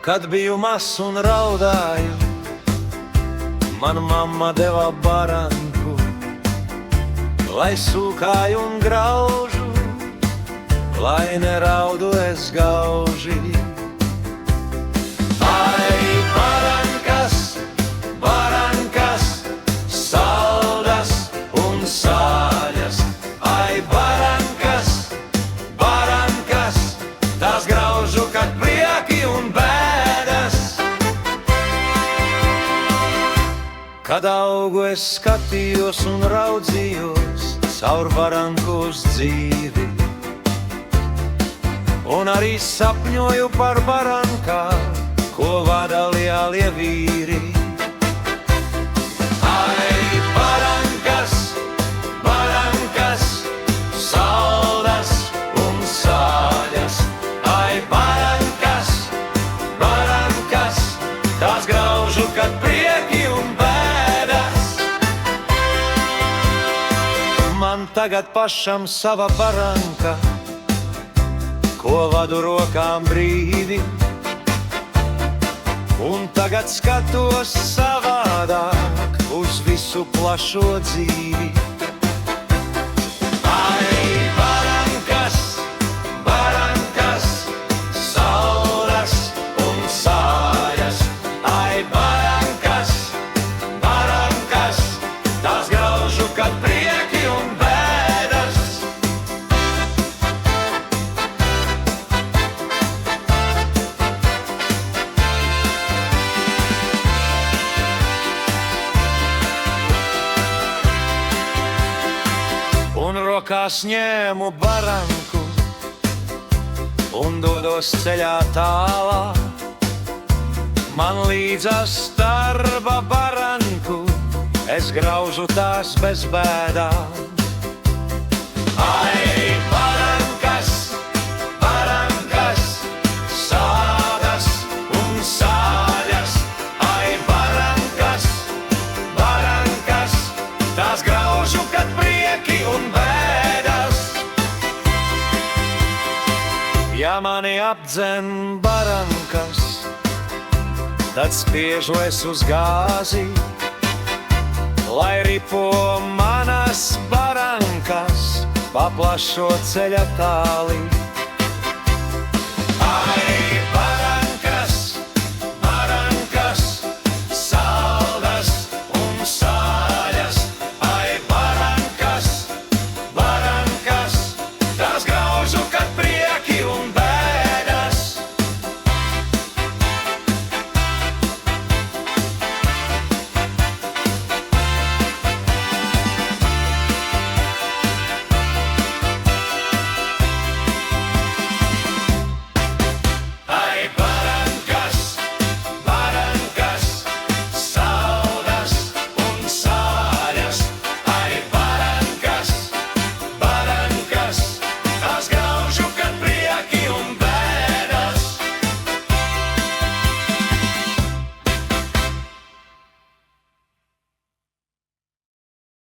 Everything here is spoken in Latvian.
Kad biju mazs un raudāju, man mamma deva baranku, lai sūkāju un graužu, lai neraudu es gauži. Ai, barankas, barankas, saldas un sāļas. Ai, barankas, barankas, tās graužu, kad prieki un bēdas. Kad augu es skatījos un raudzījos caur baranku uz dzīvi, un arī sapņoju par barankām, ko vada lielie vīri. Ai, barankas, barankas, saldas un sāļas. Ai, barankas, barankas, tās graužu, kad prieki un bēdas. Man tagad pašam sava baranka, ko vadu rokām brīvi, un tagad skatos savādāk uz visu plašo dzīvi. Ai, barankas, barankas, saldas un sāļas. Ai, barankas, barankas, tās graužu, kad prieki un bēdas. Un rokās ņēmu baranku un dodos ceļā tālā. Man līdzās starba baranku, es graužu tās bez bēdām. Ai, barankas, barankas, sādas un sāļas. Ai, barankas, barankas, tās graužu, kad prieki un bēdas. Ja mani apdzen barankas, tad spiežu es uz gāzi, lai ripo manas barankas pa plašo ceļa tāli.